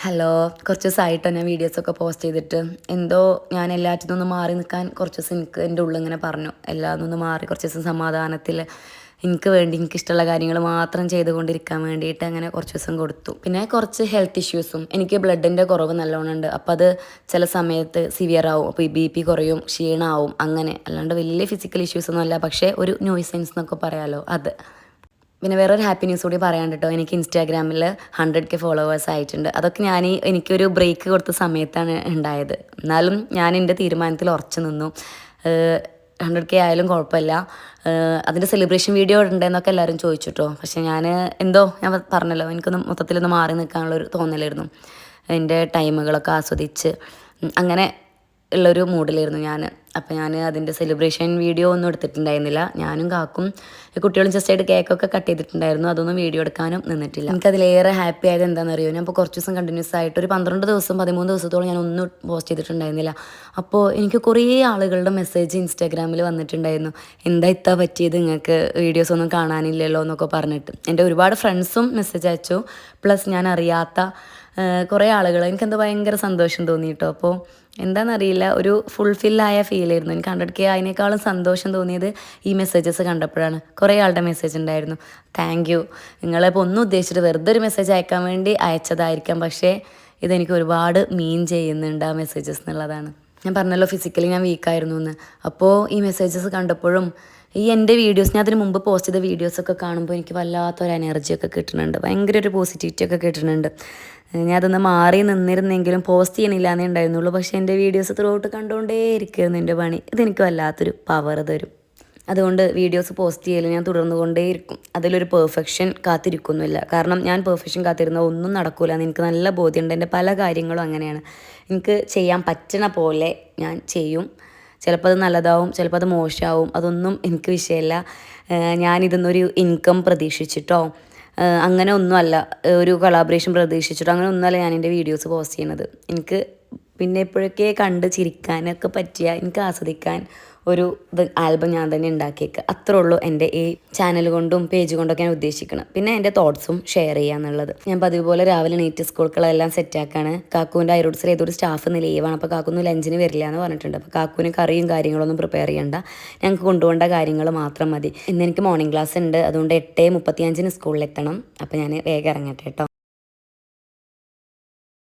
Hello, കുറച്ച് ദിവസമായിട്ടോ ഞാൻ വീഡിയോസൊക്കെ പോസ്റ്റ് ചെയ്തിട്ട് എന്തോ ഞാൻ എല്ലാറ്റിൽ നിന്നും മാറി നിൽക്കാൻ കുറച്ച് ദിവസം എനിക്ക് എൻ്റെ ഉള്ളിൽ ഇങ്ങനെ പറഞ്ഞു എല്ലാം നിന്നും മാറി കുറച്ച് ദിവസം സമാധാനത്തിൽ എനിക്ക് വേണ്ടി എനിക്കിഷ്ടമുള്ള കാര്യങ്ങൾ മാത്രം ചെയ്തുകൊണ്ടിരിക്കാൻ വേണ്ടിയിട്ട് അങ്ങനെ കുറച്ച് ദിവസം കൊടുത്തു. പിന്നെ കുറച്ച് ഹെൽത്ത് ഇഷ്യൂസും എനിക്ക് ബ്ലഡിൻ്റെ കുറവ് നല്ലോണം ഉണ്ട്. അപ്പോൾ അത് ചില സമയത്ത് സിവിയർ ആവും, അപ്പോൾ ഈ BP കുറയും, ക്ഷീണമാവും, അങ്ങനെ അല്ലാണ്ട് വലിയ ഫിസിക്കൽ ഇഷ്യൂസൊന്നും അല്ല, പക്ഷേ ഒരു ന്യൂസെൻസ് എന്നൊക്കെ പറയാമല്ലോ അത്. പിന്നെ വേറൊരു ഹാപ്പി ന്യൂസ് കൂടി പറയാണ്ട് കേട്ടോ. എനിക്ക് ഇൻസ്റ്റാഗ്രാമിൽ 100K ഫോളോവേഴ്സ് ആയിട്ടുണ്ട്. അതൊക്കെ എനിക്കൊരു ബ്രേക്ക് കൊടുത്ത സമയത്താണ് ഉണ്ടായത്. എന്നാലും ഞാൻ എൻ്റെ തീരുമാനത്തിൽ ഉറച്ചു നിന്നു. 100K ആയാലും കുഴപ്പമില്ല. അതിൻ്റെ സെലിബ്രേഷൻ വീഡിയോ ഉണ്ടെന്നൊക്കെ എല്ലാവരും ചോദിച്ചിട്ടോ. പക്ഷേ ഞാൻ പറഞ്ഞല്ലോ, എനിക്കൊന്ന് മൊത്തത്തിലൊന്ന് മാറി നിൽക്കാനുള്ളൊരു തോന്നലായിരുന്നു. എൻ്റെ ടൈമുകളൊക്കെ ആസ്വദിച്ച് അങ്ങനെ ഉള്ളൊരു മൂഡിലായിരുന്നു ഞാൻ. അപ്പോൾ ഞാൻ അതിൻ്റെ സെലിബ്രേഷൻ വീഡിയോ ഒന്നും എടുത്തിട്ടുണ്ടായിരുന്നില്ല. ഞാനും കാക്കും കുട്ടികളും ജസ്റ്റ് ആയിട്ട് കേക്കൊക്കെ കട്ട് ചെയ്തിട്ടുണ്ടായിരുന്നു. അതൊന്നും വീഡിയോ എടുക്കാനും നിന്നിട്ടില്ല. എനിക്കതിലേറെ ഹാപ്പി ആയത് എന്താണെന്നറിയോ, ഞാൻ ഇപ്പോൾ കുറച്ച് ദിവസം കണ്ടിന്യൂസ് ആയിട്ട് ഒരു 12 ദിവസം 13 ദിവസത്തോളം ഞാൻ ഒന്നും പോസ്റ്റ് ചെയ്തിട്ടുണ്ടായിരുന്നില്ല. അപ്പോൾ എനിക്ക് കുറേ ആളുകളുടെ മെസ്സേജ് ഇൻസ്റ്റാഗ്രാമിൽ വന്നിട്ടുണ്ടായിരുന്നു. എന്താ ഇത്താ പറ്റിയത്, നിങ്ങൾക്ക് വീഡിയോസ് ഒന്നും കാണാനില്ലല്ലോ എന്നൊക്കെ പറഞ്ഞിട്ട്. എൻ്റെ ഒരുപാട് ഫ്രണ്ട്സും മെസ്സേജ് അയച്ചു, പ്ലസ് ഞാൻ അറിയാത്ത കുറേ ആളുകൾ. എനിക്കെന്തോ ഭയങ്കര സന്തോഷം തോന്നി കേട്ടോ. അപ്പോൾ എന്താണെന്നറിയില്ല, ഒരു ഫുൾഫില്ലായ ഫീലായിരുന്നു. എനിക്ക് 100K അതിനേക്കാളും സന്തോഷം തോന്നിയത് ഈ മെസ്സേജസ് കണ്ടപ്പോഴാണ്. കുറേ ആളുടെ മെസ്സേജ് ഉണ്ടായിരുന്നു. താങ്ക് യു, നിങ്ങളിപ്പോൾ ഒന്നും ഉദ്ദേശിച്ചിട്ട് വെറുതെ ഒരു മെസ്സേജ് അയക്കാൻ വേണ്ടി അയച്ചതായിരിക്കാം, പക്ഷേ ഇതെനിക്ക് ഒരുപാട് മീൻ ചെയ്യുന്നുണ്ട് ആ മെസ്സേജസ് എന്നുള്ളതാണ്. ഞാൻ പറഞ്ഞല്ലോ ഫിസിക്കലി ഞാൻ വീക്കായിരുന്നു എന്ന്. അപ്പോൾ ഈ മെസ്സേജസ് കണ്ടപ്പോഴും ഈ എൻ്റെ വീഡിയോസ്, ഞാൻ അതിന് മുമ്പ് പോസ്റ്റ് ചെയ്ത വീഡിയോസൊക്കെ കാണുമ്പോൾ എനിക്ക് വല്ലാത്തൊരു എനർജിയൊക്കെ കിട്ടുന്നുണ്ട്, ഭയങ്കര ഒരു പോസിറ്റിവിറ്റി ഒക്കെ കിട്ടുന്നുണ്ട്. ഞാൻ അതൊന്ന് മാറി നിന്നിരുന്നെങ്കിലും പോസ്റ്റ് ചെയ്യണില്ല എന്നേ ഉണ്ടായിരുന്നുള്ളൂ. പക്ഷേ എൻ്റെ വീഡിയോസ് ത്രൂഔട്ട് കണ്ടുകൊണ്ടേ ഇരിക്കുമായിരുന്നു എൻ്റെ പണി. ഇതെനിക്ക് വല്ലാത്തൊരു പവർ തരും. അതുകൊണ്ട് വീഡിയോസ് പോസ്റ്റ് ചെയ്യൽ ഞാൻ തുടർന്നു കൊണ്ടേയിരിക്കും. അതിലൊരു പെർഫെക്ഷൻ കാത്തിരിക്കുന്നില്ല. കാരണം ഞാൻ പെർഫെക്ഷൻ കാത്തിരുന്ന ഒന്നും നടക്കില്ല എന്ന് എനിക്ക് നല്ല ബോധ്യമുണ്ട്. എൻ്റെ പല കാര്യങ്ങളും അങ്ങനെയാണ്. എനിക്ക് ചെയ്യാൻ പറ്റണ പോലെ ഞാൻ ചെയ്യും. ചിലപ്പോൾ അത് നല്ലതാവും, ചിലപ്പോൾ അത് മോശമാവും, അതൊന്നും എനിക്ക് വിഷയമല്ല. ഞാനിതൊന്നൊരു ഇൻകം പ്രതീക്ഷിച്ചിട്ടോ അങ്ങനെ ഒന്നുമല്ല, ഒരു കൊളാബറേഷൻ പ്രതീക്ഷിച്ചിട്ടോ അങ്ങനെ ഒന്നുമല്ല ഞാൻ എൻ്റെ വീഡിയോസ് പോസ്റ്റ് ചെയ്യണത്. എനിക്ക് പിന്നെ എപ്പോഴൊക്കെ കണ്ട് ചിരിക്കാനൊക്കെ പറ്റിയ, എനിക്ക് ആസ്വദിക്കാൻ ഒരു ആൽബം ഞാൻ തന്നെ ഉണ്ടാക്കിയേക്കുക. അത്രേ ഉള്ളൂ എൻ്റെ ഈ ചാനൽ കൊണ്ടും പേജ് കൊണ്ടൊക്കെ ഞാൻ ഉദ്ദേശിക്കണം. പിന്നെ എൻ്റെ തോട്ട്സും ഷെയർ ചെയ്യുക എന്നുള്ളത്. ഞാൻ പതിവ് പോലെ രാവിലെ നീറ്റ് സ്കൂളുകളെല്ലാം സെറ്റാക്കാണ്. കാക്കുവിൻ്റെ ഐറോഡ്സിൽ ഏതൊരു സ്റ്റാഫ് ഇന്ന് ലീവാണ്. അപ്പോൾ കാക്കൊന്നും ലഞ്ചിന് വരില്ല എന്ന് പറഞ്ഞിട്ടുണ്ട്. അപ്പോൾ കാക്കുവിന് കറിയും കാര്യങ്ങളൊന്നും പ്രിപ്പയർ ചെയ്യണ്ട, ഞങ്ങൾക്ക് കൊണ്ടുപോകേണ്ട കാര്യങ്ങൾ മാത്രം മതി. ഇന്ന് എനിക്ക് മോർണിംഗ് ക്ലാസ് ഉണ്ട്, അതുകൊണ്ട് 8:35 സ്കൂളിലെത്തണം. അപ്പോൾ ഞാൻ വേഗം ഇറങ്ങട്ടെ കേട്ടോ.